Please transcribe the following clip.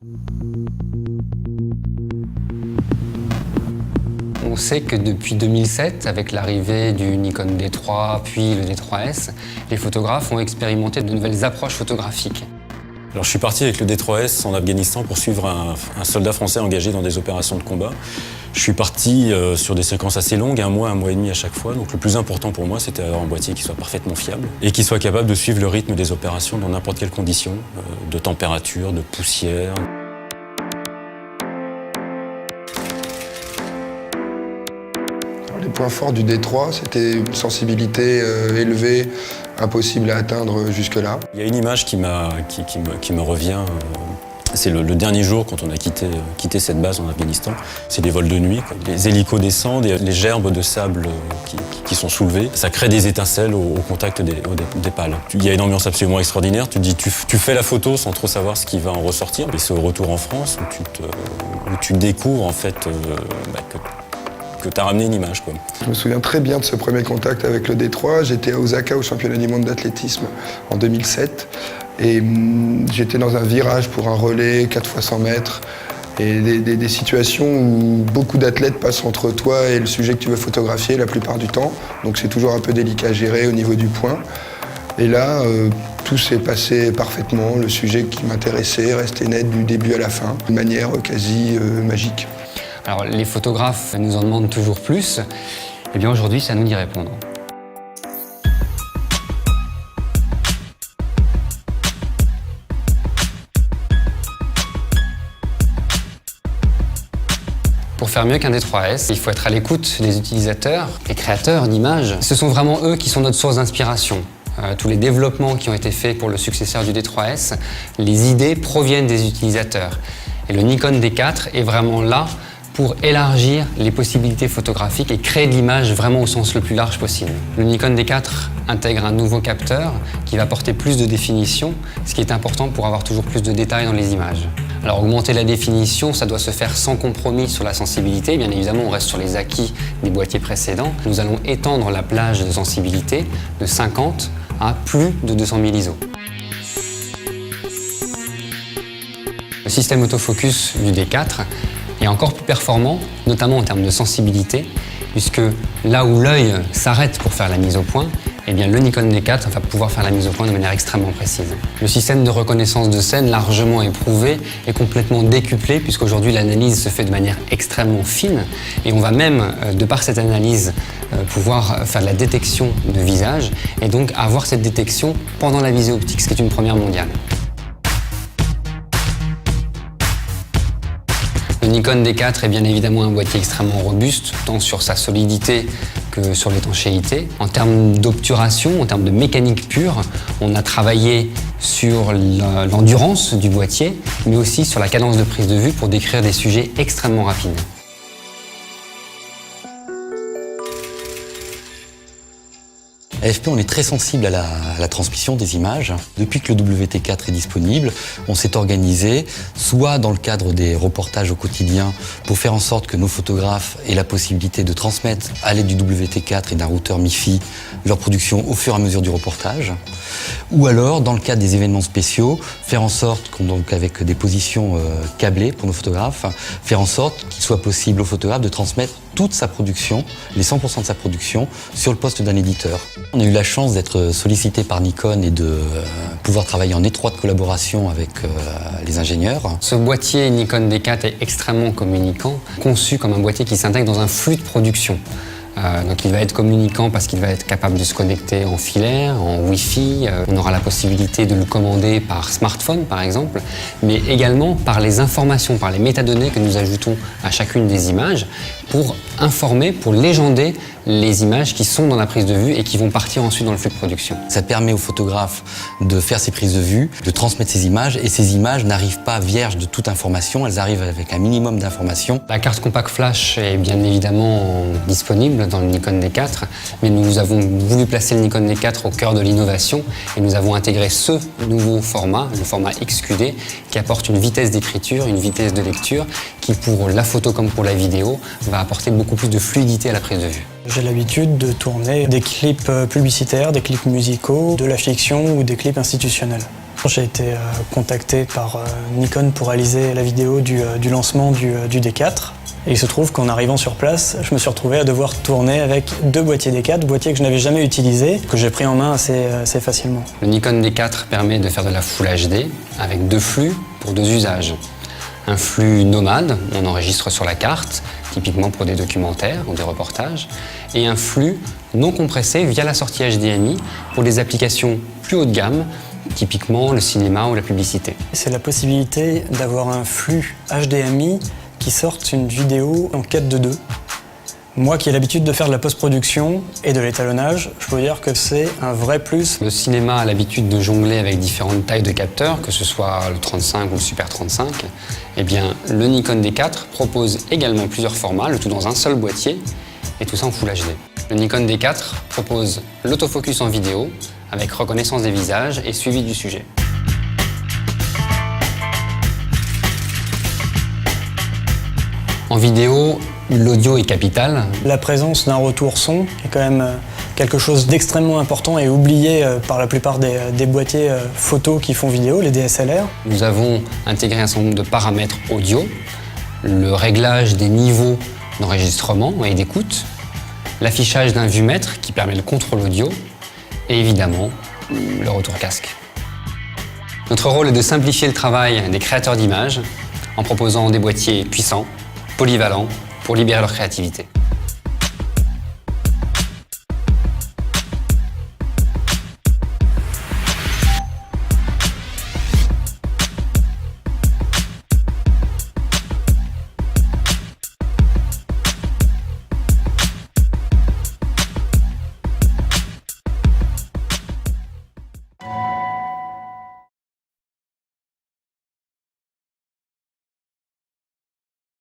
On sait que depuis 2007, avec l'arrivée du Nikon D3 puis le D3S, les photographes ont expérimenté de nouvelles approches photographiques. Alors, je suis parti avec le D3S en Afghanistan pour suivre un soldat français engagé dans des opérations de combat. Je suis parti sur des séquences assez longues, un mois et demi à chaque fois. Donc le plus important pour moi, c'était d'avoir un boîtier qui soit parfaitement fiable et qui soit capable de suivre le rythme des opérations dans n'importe quelle condition, de température, de poussière. Les points forts du D3, c'était une sensibilité élevée, impossible à atteindre jusque-là. Il y a une image qui me revient. C'est le dernier jour quand on a quitté cette base en Afghanistan. C'est des vols de nuit, quoi. Les hélicos descendent et les gerbes de sable qui sont soulevées. Ça crée des étincelles au contact des pales. Il y a une ambiance absolument extraordinaire. Tu te dis, tu fais la photo sans trop savoir ce qui va en ressortir. Et c'est au retour en France où tu découvres en fait que tu as ramené une image, quoi. Je me souviens très bien de ce premier contact avec le D3. J'étais à Osaka au championnat du monde d'athlétisme en 2007. Et j'étais dans un virage pour un relais 4 x 100 mètres. Et des situations où beaucoup d'athlètes passent entre toi et le sujet que tu veux photographier la plupart du temps. Donc c'est toujours un peu délicat à gérer au niveau du point. Et là, tout s'est passé parfaitement. Le sujet qui m'intéressait restait net du début à la fin, de manière quasi magique. Alors les photographes nous en demandent toujours plus. Eh bien aujourd'hui, c'est à nous d'y répondre. Pour faire mieux qu'un D3S, il faut être à l'écoute des utilisateurs, des créateurs d'images. Ce sont vraiment eux qui sont notre source d'inspiration. Tous les développements qui ont été faits pour le successeur du D3S, les idées proviennent des utilisateurs. Et le Nikon D4 est vraiment là pour élargir les possibilités photographiques et créer de l'image vraiment au sens le plus large possible. Le Nikon D4 intègre un nouveau capteur qui va apporter plus de définition, ce qui est important pour avoir toujours plus de détails dans les images. Alors augmenter la définition, ça doit se faire sans compromis sur la sensibilité. Bien évidemment, on reste sur les acquis des boîtiers précédents. Nous allons étendre la plage de sensibilité de 50 à plus de 200 000 ISO. Le système autofocus du D4 est encore plus performant, notamment en termes de sensibilité, puisque là où l'œil s'arrête pour faire la mise au point, eh bien le Nikon D4 va pouvoir faire la mise au point de manière extrêmement précise. Le système de reconnaissance de scène, largement éprouvé, est complètement décuplé, puisqu'aujourd'hui l'analyse se fait de manière extrêmement fine, et on va même, de par cette analyse, pouvoir faire de la détection de visage, et donc avoir cette détection pendant la visée optique, ce qui est une première mondiale. Le Nikon D4 est bien évidemment un boîtier extrêmement robuste, tant sur sa solidité que sur l'étanchéité. En termes d'obturation, en termes de mécanique pure, on a travaillé sur l'endurance du boîtier, mais aussi sur la cadence de prise de vue pour décrire des sujets extrêmement rapides. À AFP, on est très sensible à la transmission des images. Depuis que le WT4 est disponible, on s'est organisé, soit dans le cadre des reportages au quotidien, pour faire en sorte que nos photographes aient la possibilité de transmettre à l'aide du WT4 et d'un routeur MiFi leur production au fur et à mesure du reportage, ou alors, dans le cadre des événements spéciaux, faire en sorte, donc avec des positions câblées pour nos photographes, faire en sorte qu'il soit possible aux photographes de transmettre toute sa production, les 100% de sa production, sur le poste d'un éditeur. On a eu la chance d'être sollicité par Nikon et de pouvoir travailler en étroite collaboration avec les ingénieurs. Ce boîtier Nikon D4 est extrêmement communicant, conçu comme un boîtier qui s'intègre dans un flux de production. Donc il va être communicant parce qu'il va être capable de se connecter en filaire, en Wi-Fi. On aura la possibilité de le commander par smartphone par exemple, mais également par les informations, par les métadonnées que nous ajoutons à chacune des images pour informer, pour légender les images qui sont dans la prise de vue et qui vont partir ensuite dans le flux de production. Ça permet aux photographes de faire ses prises de vue, de transmettre ces images, et ces images n'arrivent pas vierges de toute information, elles arrivent avec un minimum d'informations. La carte compact flash est bien évidemment disponible dans le Nikon D4, mais nous avons voulu placer le Nikon D4 au cœur de l'innovation et nous avons intégré ce nouveau format, le format XQD, qui apporte une vitesse d'écriture, une vitesse de lecture, qui pour la photo comme pour la vidéo va apporter beaucoup plus de fluidité à la prise de vue. J'ai l'habitude de tourner des clips publicitaires, des clips musicaux, de la fiction ou des clips institutionnels. J'ai été contacté par Nikon pour réaliser la vidéo du lancement du D4. Et il se trouve qu'en arrivant sur place, je me suis retrouvé à devoir tourner avec 2 boîtiers D4, boîtiers que je n'avais jamais utilisés, que j'ai pris en main assez facilement. Le Nikon D4 permet de faire de la Full HD avec 2 flux pour 2 usages. Un flux nomade, on enregistre sur la carte, typiquement pour des documentaires ou des reportages, et un flux non compressé via la sortie HDMI pour des applications plus haut de gamme, typiquement le cinéma ou la publicité. C'est la possibilité d'avoir un flux HDMI qui sorte une vidéo en 4:2. Moi qui ai l'habitude de faire de la post-production et de l'étalonnage, je peux dire que c'est un vrai plus. Le cinéma a l'habitude de jongler avec différentes tailles de capteurs, que ce soit le 35 ou le Super 35. Eh bien, le Nikon D4 propose également plusieurs formats, le tout dans un seul boîtier, et tout ça en Full HD. Le Nikon D4 propose l'autofocus en vidéo, avec reconnaissance des visages et suivi du sujet. En vidéo, l'audio est capital. La présence d'un retour son est quand même quelque chose d'extrêmement important et oublié par la plupart des boîtiers photo qui font vidéo, les DSLR. Nous avons intégré un certain nombre de paramètres audio, le réglage des niveaux d'enregistrement et d'écoute, l'affichage d'un vumètre qui permet le contrôle audio et évidemment le retour casque. Notre rôle est de simplifier le travail des créateurs d'images en proposant des boîtiers puissants, polyvalents, pour libérer leur créativité.